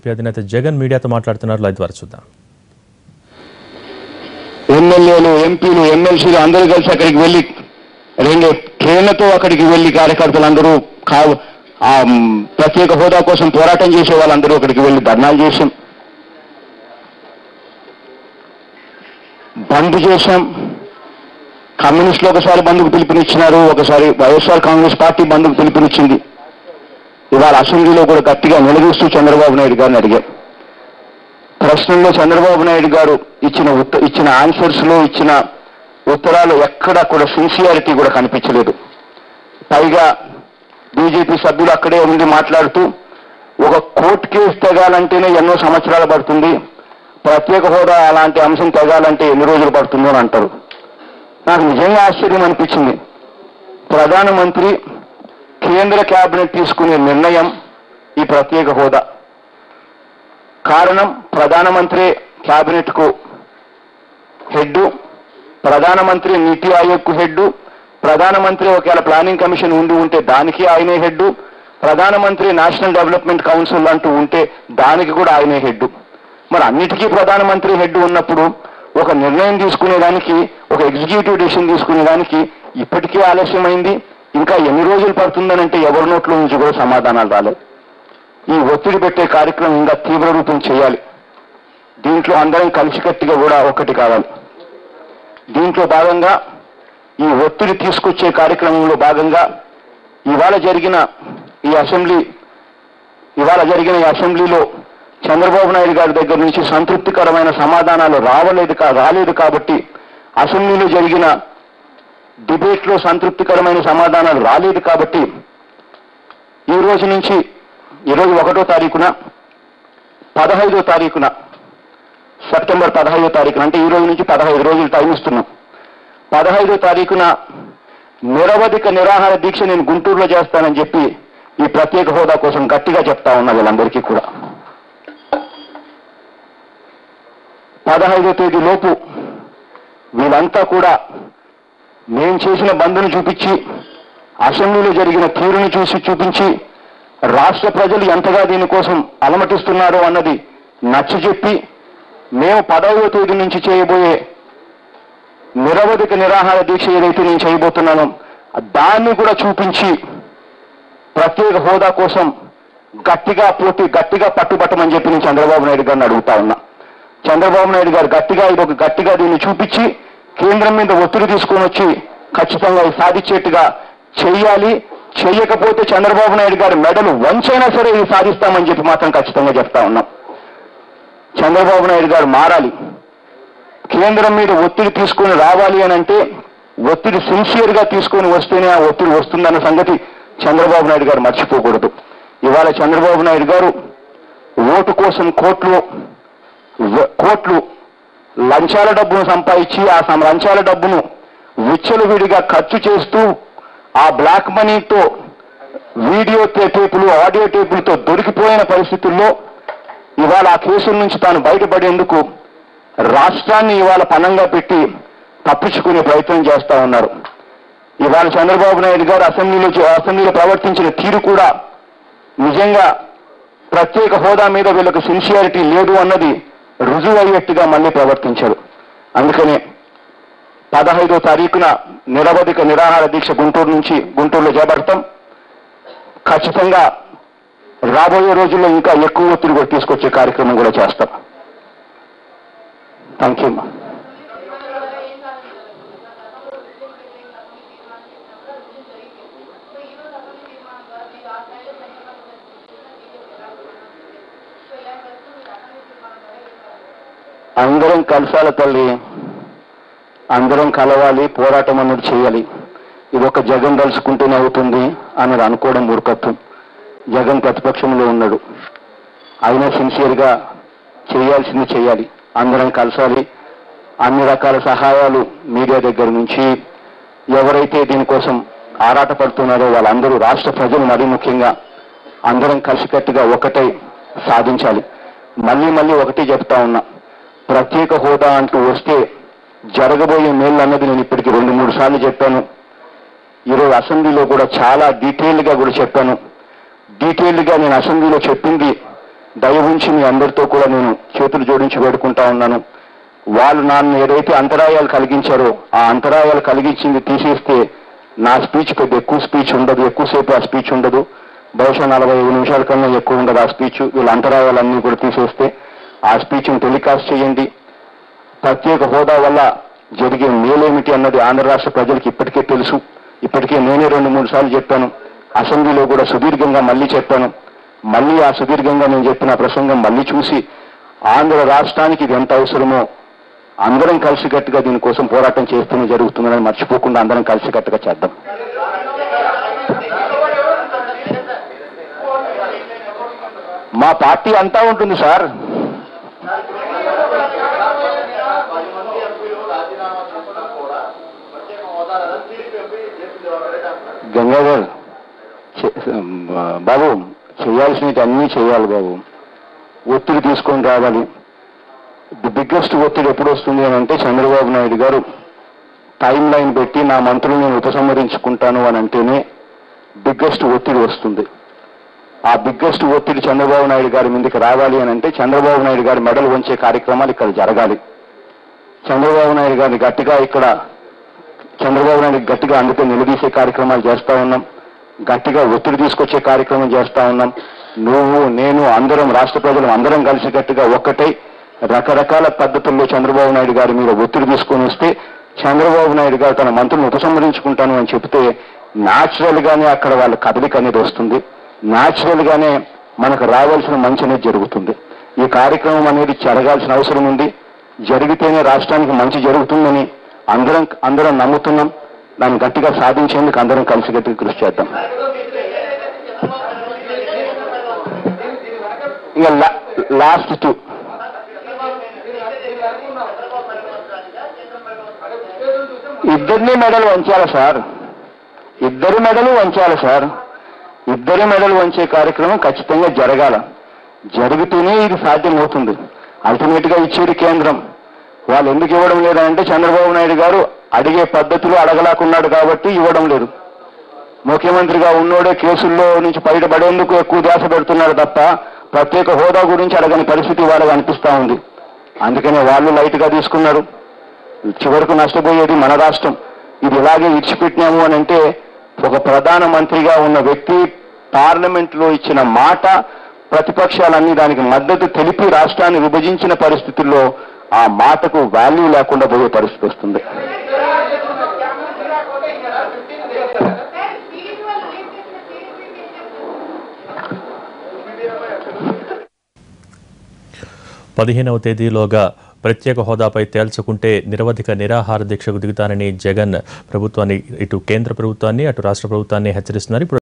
YCP అధినేత జగన్ మీడియాతో మాట్లాడుతున్నారు. లైవ్ ద్వారా చూద్దాం. ఎమ్మెల్యేలు, ఎంపీలు, ఎమ్మెల్సీలు అందరూ కలిసి అక్కడికి వెళ్ళి 2 ట్రైన్లతో అక్కడికి వెళ్ళి కార్యకర్తలందరూ ప్రత్యేక హోదా కోసం పోరాటం చేసే వాళ్ళందరూ అక్కడికి వెళ్ళి ధర్నాలు చేశాం, బంద్ చేశాం. కమ్యూనిస్టులు ఒకసారి బంద్కు పిలుపునిచ్చినారు, ఒకసారి వైఎస్ఆర్ కాంగ్రెస్ పార్టీ బంద్కు పిలుపునిచ్చింది. ఇవాళ అసెంబ్లీలో కూడా గట్టిగా నిలదీస్తూ చంద్రబాబు నాయుడు గారిని అడిగారు. ప్రశ్నల్లో చంద్రబాబు నాయుడు గారు ఇచ్చిన ఆన్సర్స్లో ఇచ్చిన ఉత్తరాలు ఎక్కడా కూడా సిన్సియారిటీ కూడా కనిపించలేదు. పైగా బీజేపీ సభ్యులు అక్కడే ఉండి మాట్లాడుతూ ఒక కోర్టు కేసు తెగాలంటేనే ఎన్నో సంవత్సరాలు పడుతుంది, ప్రత్యేక హోదా అలాంటి అంశం తెగాలంటే ఎన్ని రోజులు పడుతుందో అని అంటారు. నాకు నిజంగా ఆశ్చర్యం అనిపించింది. ప్రధానమంత్రి, కేంద్ర కేబినెట్ తీసుకునే నిర్ణయం ఈ ప్రత్యేక హోదా. కారణం ప్రధానమంత్రి కేబినెట్కు హెడ్, ప్రధానమంత్రి నీతి ఆయోగ్కు హెడ్, ప్రధానమంత్రి ఒకవేళ ప్లానింగ్ కమిషన్ ఉంటే దానికి ఆయనే హెడ్, ప్రధానమంత్రి నేషనల్ డెవలప్మెంట్ కౌన్సిల్ అంటూ ఉంటే దానికి కూడా ఆయనే హెడ్. మరి అన్నిటికీ ప్రధానమంత్రి హెడ్ ఉన్నప్పుడు ఒక నిర్ణయం తీసుకునేదానికి, ఒక ఎగ్జిక్యూటివ్ డెసిషన్ తీసుకునేదానికి ఇప్పటికీ ఆలస్యమైంది. ఇంకా ఎన్ని రోజులు పడుతుందనంటే ఎవరి నోట్లో నుంచి కూడా సమాధానాలు రాలేదు. ఈ ఒత్తిడి పెట్టే కార్యక్రమం ఇంకా తీవ్ర రూపం చేయాలి. దీంట్లో అందరం కలిసికట్టుగా కూడా ఒకటి కావాలి. దీంట్లో భాగంగా ఈ ఒత్తిడి తీసుకొచ్చే కార్యక్రమంలో భాగంగా ఇవాళ జరిగిన ఈ అసెంబ్లీలో చంద్రబాబు నాయుడు గారి దగ్గర నుంచి సంతృప్తికరమైన సమాధానాలు రాలేదు కాబట్టి, అసెంబ్లీలో జరిగిన డిబేట్లో సంతృప్తికరమైన సమాధానాలు రాలేదు కాబట్టి ఈ రోజు నుంచి, ఈరోజు 1వ తారీఖున 15వ తారీఖున సెప్టెంబర్ 15వ తారీఖున అంటే ఈ రోజు నుంచి 15 రోజులు టైం ఇస్తున్నాం. 15వ తారీఖున నిరవధిక నిరాహార దీక్ష నేను గుంటూరులో చేస్తానని చెప్పి ఈ ప్రత్యేక హోదా కోసం గట్టిగా చెప్తా ఉన్నా వీళ్ళందరికీ కూడా. 15వ తేదీ లోపు వీళ్ళంతా కూడా మేము చేసిన బంద్ను చూపించి, అసెంబ్లీలో జరిగిన తీరుని చూపించి, రాష్ట్ర ప్రజలు ఎంతగా దీనికోసం అలమటిస్తున్నారో అన్నది నచ్చజెప్పి, మేము 10వ తేదీ నుంచి చేయబోయే నిరవధిక నిరాహార దీక్ష ఏదైతే నేను చేయబోతున్నానో దాన్ని కూడా చూపించి ప్రత్యేక హోదా కోసం గట్టిగా పట్టుబట్టమని చెప్పి నేను చంద్రబాబు నాయుడు గారిని అడుగుతా ఉన్నా. చంద్రబాబు నాయుడు గారు గట్టిగా దీన్ని చూపించి కేంద్రం మీద ఒత్తిడి తీసుకొని వచ్చి ఖచ్చితంగా సాధించేట్టుగా చెయ్యాలి. చెయ్యకపోతే చంద్రబాబు నాయుడు గారి మెడలు వంచైనా సరే ఇది సాధిస్తామని చెప్పి మాత్రం ఖచ్చితంగా చెప్తా ఉన్నాం. చంద్రబాబు నాయుడు గారు మారాలి. కేంద్రం మీద ఒత్తిడి తీసుకొని రావాలి అని అంటే ఒత్తిడి సిన్సియర్గా తీసుకొని వస్తేనే ఆ ఒత్తిడి వస్తుందన్న సంగతి చంద్రబాబు నాయుడు గారు మర్చిపోకూడదు. ఇవాళ చంద్రబాబు నాయుడు గారు ఓటు కోసం కోట్లు లంచాల డబ్బును సంపాదించి ఆ లంచాల డబ్బును విచ్చలవిడిగా ఖర్చు చేస్తూ ఆ బ్లాక్ మనీతో వీడియో టేపులు, ఆడియో టేపులతో దొరికిపోయిన పరిస్థితుల్లో ఇవాళ ఆ కేసుల నుంచి తాను బయటపడేందుకు రాష్ట్రాన్ని ఇవాళ పణంగా పెట్టి తప్పించుకునే ప్రయత్నం చేస్తా ఉన్నారు. ఇవాళ చంద్రబాబు నాయుడు గారు అసెంబ్లీలో ప్రవర్తించిన తీరు కూడా నిజంగా ప్రత్యేక హోదా మీద వీళ్ళకు సిన్సియారిటీ లేదు అన్నది రుజువు అయ్యేట్టుగా మళ్ళీ ప్రవర్తించారు. అందుకనే 15వ తారీఖున నిరవధిక నిరాహార దీక్ష గుంటూరులో చేపడతాం. ఖచ్చితంగా రాబోయే రోజుల్లో ఇంకా ఎక్కువ ఒత్తిడి కూడా తీసుకొచ్చే కార్యక్రమం కూడా చేస్తాం. Thank you. అందరం కలిసాల తల్లి, అందరం కలవాలి, పోరాటం అన్నది చేయాలి. ఇది ఒక జగన్ తలుచుకుంటూనే అవుతుంది అన్నది అనుకోవడం మూర్ఖత్వం. జగన్ ప్రతిపక్షంలో ఉన్నాడు, అయినా సిన్సియర్గా చేయాల్సింది చేయాలి. అందరం కలసాలి. అన్ని రకాల సహాయాలు మీడియా దగ్గర నుంచి ఎవరైతే దీనికోసం ఆరాటపడుతున్నారో వాళ్ళందరూ, రాష్ట్ర ప్రజలు మరీ ముఖ్యంగా అందరం కలిసికట్టుగా ఒకటై సాధించాలి. మళ్ళీ ఒకటి చెప్తా ఉన్నా, ప్రత్యేక హోదా అంటూ వస్తే జరగబోయే మేలు అన్నది నేను ఇప్పటికి 2-3 సార్లు చెప్పాను. ఈరోజు అసెంబ్లీలో కూడా చాలా డీటెయిల్గా కూడా చెప్పాను. డీటెయిల్గా నేను అసెంబ్లీలో చెప్పింది దయ ఉంచి మీ అందరితో కూడా నేను చేతులు జోడించి వేడుకుంటా ఉన్నాను. వాళ్ళు నన్ను ఏదైతే అంతరాయాలు కలిగించారో ఆ అంతరాయాలు కలిగించింది తీసేస్తే నా స్పీచ్ పెద్ద ఎక్కువ స్పీచ్ ఉండదు, ఎక్కువసేపు ఆ స్పీచ్ ఉండదు, బహుశా 45 నిమిషాల కన్నా ఎక్కువ ఉండదు ఆ స్పీచ్. వీళ్ళ అంతరాయాలన్నీ కూడా తీసేస్తే ఆ స్పీచ్ను టెలికాస్ట్ చేయండి. ప్రత్యేక హోదా వల్ల జరిగే మేలేమిటి అన్నది ఆంధ్ర రాష్ట్ర ప్రజలకు ఇప్పటికే తెలుసు. ఇప్పటికే నేనే 2-3 సార్లు చెప్పాను, అసెంబ్లీలో కూడా సుదీర్ఘంగా మళ్ళీ చెప్పాను. మళ్ళీ ఆ సుదీర్ఘంగా నేను చెప్పిన ప్రసంగం మళ్ళీ చూసి ఆంధ్ర రాష్ట్రానికి ఇది ఎంత అవసరమో అందరం కలిసికట్టుగా దీనికోసం పోరాటం చేస్తూనే జరుగుతుందని మర్చిపోకుండా అందరం కలిసికట్టుగా చేద్దాం. మా పార్టీ అంతా ఉంటుంది సార్. గంగాధర్ బాబు, చేయాల్సినవి అన్నీ చేయాలి బాబు. ఒత్తిడి తీసుకొని రావాలి. ది బిగ్గెస్ట్ ఒత్తిడి ఎప్పుడు వస్తుంది అని అంటే చంద్రబాబు నాయుడు గారు టైం లైన్ పెట్టి నా మంత్రులు నేను ఉపసంహరించుకుంటాను అని అంటేనే బిగ్గెస్ట్ ఒత్తిడి వస్తుంది. ఆ బిగ్గెస్ట్ ఒత్తిడి చంద్రబాబు నాయుడు గారి మీదకి రావాలి అని అంటే చంద్రబాబు నాయుడు గారి మెడలు వంచే కార్యక్రమాలు ఇక్కడ జరగాలి. చంద్రబాబు నాయుడు గారిని గట్టిగా అందుకే నిలదీసే కార్యక్రమాలు చేస్తా ఉన్నాం. గట్టిగా ఒత్తిడి తీసుకొచ్చే కార్యక్రమం చేస్తా ఉన్నాం. నువ్వు, నేను, అందరం, రాష్ట్ర ప్రజలు అందరం కలిసి గట్టిగా ఒక్కటై రకరకాల పద్ధతుల్లో చంద్రబాబు నాయుడు గారి మీద ఒత్తిడి తీసుకొని వస్తే చంద్రబాబు నాయుడు గారు తన మంత్రులను ఉపసంహరించుకుంటాను అని చెప్తే న్యాచురల్ గానే అక్కడ వాళ్ళ కదలిక అనేది వస్తుంది. న్యాచురల్ గానే మనకు రావాల్సిన మంచి అనేది జరుగుతుంది. ఈ కార్యక్రమం అనేది జరగాల్సిన అవసరం ఉంది. జరిగితేనే రాష్ట్రానికి మంచి జరుగుతుందని అందరం నమ్ముతున్నాం. దాన్ని గట్టిగా సాధించేందుకు అందరం కలిసి గట్టిగా కృషి చేద్దాం. ఇంకా లాస్ట్ 2 ఇద్దరినీ మెడలు వంచాలి సార్. ఇద్దరి మెడలు వంచే కార్యక్రమం ఖచ్చితంగా జరగాల. జరిగితేనే ఇది సాధ్యమవుతుంది. అల్టిమేట్ గా ఇచ్చేది కేంద్రం. వాళ్ళు ఎందుకు ఇవ్వడం లేదంటే చంద్రబాబు నాయుడు గారు అడిగే పద్ధతులు అడగలాకున్నాడు కాబట్టి ఇవ్వడం లేదు. ముఖ్యమంత్రిగా ఉన్నోడే కేసుల్లో నుంచి బయటపడేందుకు ఎక్కువ ధ్యాస పెడుతున్నాడు తప్ప ప్రత్యేక హోదా గురించి అడగని పరిస్థితి వాళ్ళకి అనిపిస్తా ఉంది. అందుకనే వాళ్ళు లైట్ గా తీసుకున్నారు. చివరకు నష్టపోయేది మన రాష్ట్రం. ఇది ఇలాగే విడిచిపెట్టినాము అని అంటే ఒక ప్రధానమంత్రిగా ఉన్న వ్యక్తి పార్లమెంట్లో ఇచ్చిన మాట ప్రతిపక్షాలన్నీ దానికి మద్దతు తెలిపి రాష్ట్రాన్ని విభజించిన పరిస్థితుల్లో ఆ మాటకు వాల్యూ లేకుండా పోయే పరిస్థితి వస్తుంది. పదిహేనవ తేదీలోగా ప్రత్యేక హోదాపై తేల్చుకుంటే నిరవధిక నిరాహార దీక్షకు దిగుతానని జగన్ ప్రభుత్వాన్ని, ఇటు కేంద్ర ప్రభుత్వాన్ని అటు రాష్ట్ర ప్రభుత్వాన్ని హెచ్చరిస్తున్నారు.